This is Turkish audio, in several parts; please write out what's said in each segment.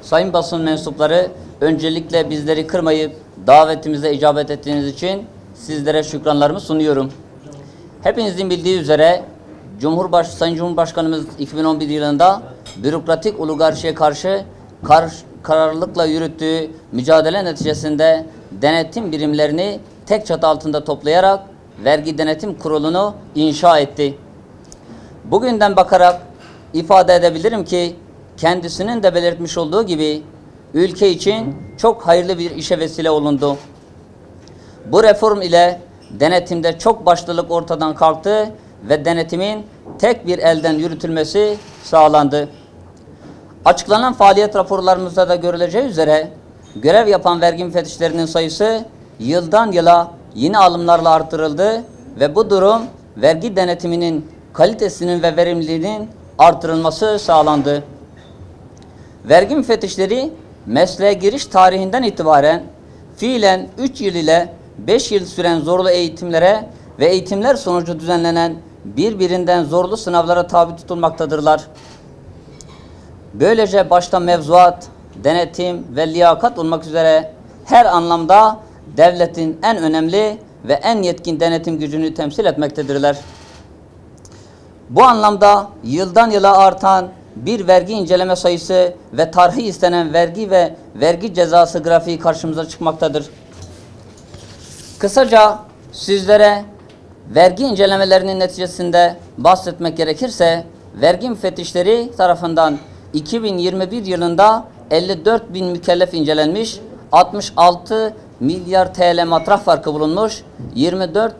sayın basın mensupları, öncelikle bizleri kırmayıp davetimize icabet ettiğiniz için sizlere şükranlarımı sunuyorum. Hepinizin bildiği üzere Sayın Cumhurbaşkanımız 2011 yılında bürokratik oligarşiye karşı kararlılıkla yürüttüğü mücadele neticesinde denetim birimlerini tek çatı altında toplayarak Vergi Denetim Kurulu'nu inşa etti. Bugünden bakarak ifade edebilirim ki kendisinin de belirtmiş olduğu gibi ülke için çok hayırlı bir işe vesile olundu. Bu reform ile denetimde çok başlılık ortadan kalktı ve denetimin tek bir elden yürütülmesi sağlandı. Açıklanan faaliyet raporlarımızda da görüleceği üzere görev yapan vergi müfettişlerinin sayısı yıldan yıla yeni alımlarla artırıldı ve bu durum vergi denetiminin kalitesinin ve verimliliğinin artırılması sağlandı. Vergi müfettişleri mesleğe giriş tarihinden itibaren fiilen 3 yıl ile 5 yıl süren zorlu eğitimlere ve eğitimler sonucu düzenlenen birbirinden zorlu sınavlara tabi tutulmaktadırlar. Böylece başta mevzuat, denetim ve liyakat olmak üzere her anlamda devletin en önemli ve en yetkin denetim gücünü temsil etmektedirler. Bu anlamda yıldan yıla artan bir vergi inceleme sayısı ve tarihi istenen vergi ve vergi cezası grafiği karşımıza çıkmaktadır. Kısaca sizlere vergi incelemelerinin neticesinde bahsetmek gerekirse, vergi müfettişleri tarafından 2021 yılında 54 bin mükellef incelenmiş, 66 milyar TL matrah farkı bulunmuş, 24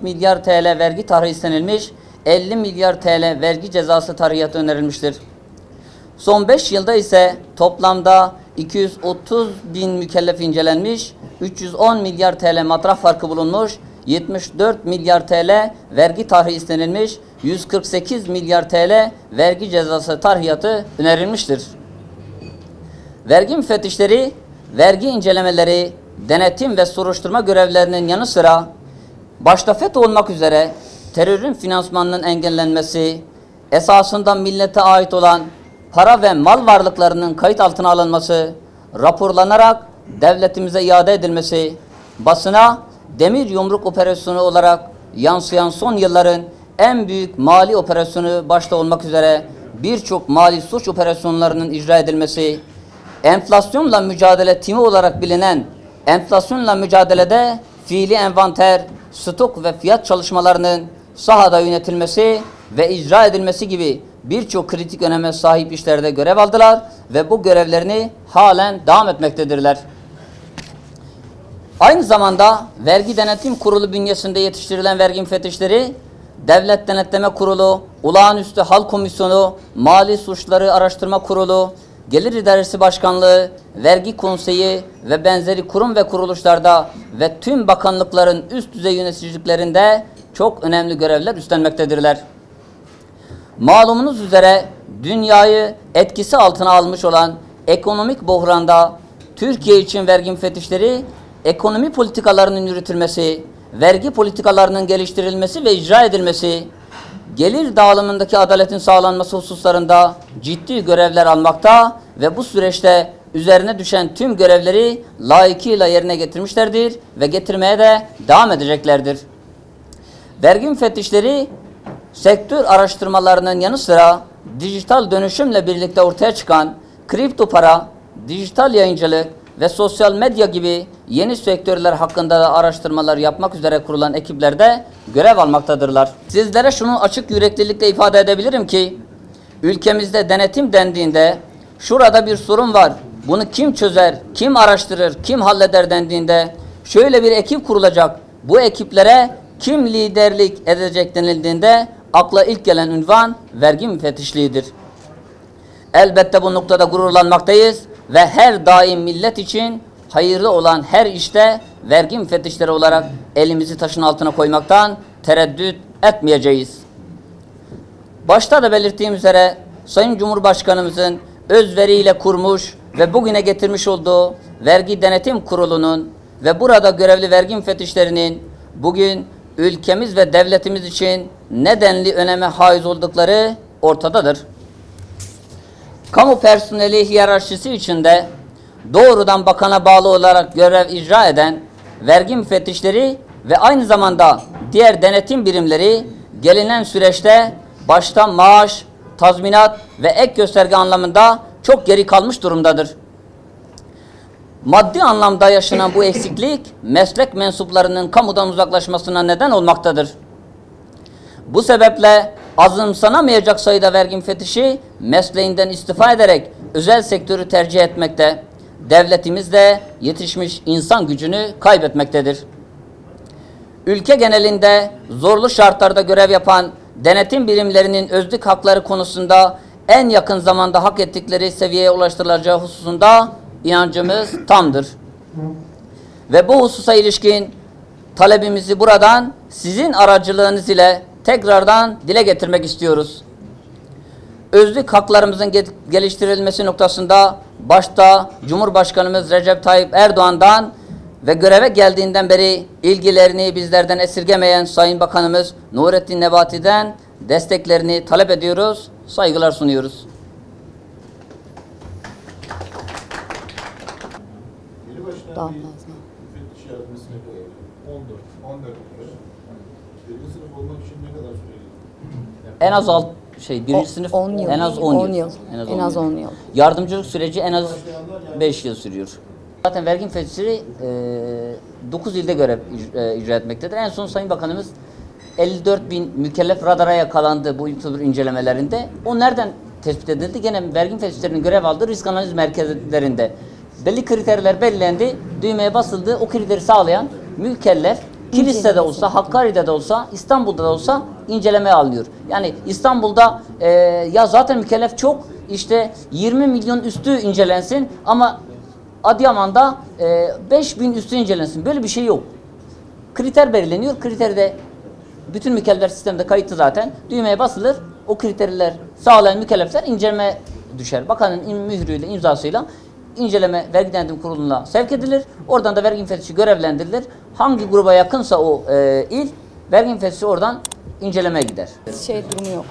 milyar TL vergi tahrihi istenilmiş, 50 milyar TL vergi cezası tahrihatı önerilmiştir. Son 5 yılda ise toplamda 230 bin mükellef incelenmiş, 310 milyar TL matrah farkı bulunmuş, 74 milyar TL vergi tahrihi istenilmiş, 148 milyar TL vergi cezası tahrihatı önerilmiştir. Vergi müfettişleri, vergi incelemeleri, denetim ve soruşturma görevlerinin yanı sıra başta FETÖ olmak üzere terörün finansmanının engellenmesi, esasında millete ait olan para ve mal varlıklarının kayıt altına alınması, raporlanarak devletimize iade edilmesi, basına demir yumruk operasyonu olarak yansıyan son yılların en büyük mali operasyonu başta olmak üzere birçok mali suç operasyonlarının icra edilmesi, enflasyonla mücadele timi olarak bilinen enflasyonla mücadelede fiili envanter, stok ve fiyat çalışmalarının sahada yönetilmesi ve icra edilmesi gibi birçok kritik öneme sahip işlerde görev aldılar ve bu görevlerini halen devam etmektedirler. Aynı zamanda Vergi Denetim Kurulu bünyesinde yetiştirilen vergi müfettişleri, Devlet Denetleme Kurulu, Olağanüstü Hal Komisyonu, Mali Suçları Araştırma Kurulu, Gelir İdaresi Başkanlığı, Vergi Konseyi ve benzeri kurum ve kuruluşlarda ve tüm bakanlıkların üst düzey yöneticiliklerinde çok önemli görevler üstlenmektedirler. Malumunuz üzere dünyayı etkisi altına almış olan ekonomik buhranda Türkiye için vergi müfettişleri ekonomi politikalarının yürütülmesi, vergi politikalarının geliştirilmesi ve icra edilmesi, gelir dağılımındaki adaletin sağlanması hususlarında ciddi görevler almakta ve bu süreçte üzerine düşen tüm görevleri layıkıyla yerine getirmişlerdir ve getirmeye de devam edeceklerdir. Vergi müfettişleri sektör araştırmalarının yanı sıra dijital dönüşümle birlikte ortaya çıkan kripto para, dijital yayıncılık ve sosyal medya gibi yeni sektörler hakkında da araştırmalar yapmak üzere kurulan ekiplerde görev almaktadırlar. Sizlere şunu açık yüreklilikle ifade edebilirim ki, ülkemizde denetim dendiğinde şurada bir sorun var, bunu kim çözer, kim araştırır, kim halleder dendiğinde şöyle bir ekip kurulacak, bu ekiplere kim liderlik edecek denildiğinde akla ilk gelen ünvan vergi müfettişliğidir. Elbette bu noktada gururlanmaktayız ve her daim millet için hayırlı olan her işte vergi müfettişleri olarak elimizi taşın altına koymaktan tereddüt etmeyeceğiz. Başta da belirttiğim üzere Sayın Cumhurbaşkanımızın özveriyle kurmuş ve bugüne getirmiş olduğu Vergi Denetim Kurulu'nun ve burada görevli vergi müfettişlerinin bugün ülkemiz ve devletimiz için nedenli öneme haiz oldukları ortadadır. Kamu personeli hiyerarşisi içinde doğrudan bakana bağlı olarak görev icra eden vergi müfettişleri ve aynı zamanda diğer denetim birimleri gelinen süreçte başta maaş, tazminat ve ek gösterge anlamında çok geri kalmış durumdadır. Maddi anlamda yaşanan bu eksiklik meslek mensuplarının kamudan uzaklaşmasına neden olmaktadır. Bu sebeple azımsanamayacak sayıda vergi müfettişi mesleğinden istifa ederek özel sektörü tercih etmekte, devletimiz de yetişmiş insan gücünü kaybetmektedir. Ülke genelinde zorlu şartlarda görev yapan denetim birimlerinin özlük hakları konusunda en yakın zamanda hak ettikleri seviyeye ulaştırılacağı hususunda inancımız tamdır. Ve bu hususa ilişkin talebimizi buradan sizin aracılığınız ile tekrardan dile getirmek istiyoruz. Özlük haklarımızın geliştirilmesi noktasında başta Cumhurbaşkanımız Recep Tayyip Erdoğan'dan ve göreve geldiğinden beri ilgilerini bizlerden esirgemeyen Sayın Bakanımız Nurettin Nebati'den desteklerini talep ediyoruz, saygılar sunuyoruz. Daha fazla. Müfettiş yardımcısı ne kadar? 14 lira. Birinci sınıf olmak için ne kadar süre? En az birinci sınıf 10 yıl. en az 10 yıl. En az 10 yıl. Yardımcılık süreci en az 5 yıl sürüyor. Zaten vergi müfettişleri 9 ilde görev icra etmektedir. En son Sayın Bakanımız 54.000 mükellef radara yakalandı bu tür incelemelerinde. O nereden tespit edildi? Gene vergi müfettişlerinin görev aldığı risk analiz merkezlerinde. Belli kriterler belirlendi, düğmeye basıldı. O kriteri sağlayan mükellef Kilis'te de olsa, Hakkari'de de olsa, İstanbul'da da olsa incelemeye alınıyor. Yani İstanbul'da ya zaten mükellef çok, işte 20 milyon üstü incelensin ama Adıyaman'da 5.000 üstü incelensin. Böyle bir şey yok. Kriter belirleniyor. Kriterde bütün mükellefler sistemde kayıtlı zaten. Düğmeye basılır. O kriterler sağlayan mükellefler inceleme düşer. Bakanın mührüyle, imzasıyla inceleme vergi denetim kuruluna sevk edilir. Oradan da vergi müfettişi görevlendirilir. Hangi gruba yakınsa o il, vergi müfettişi oradan incelemeye gider. Durumu yok.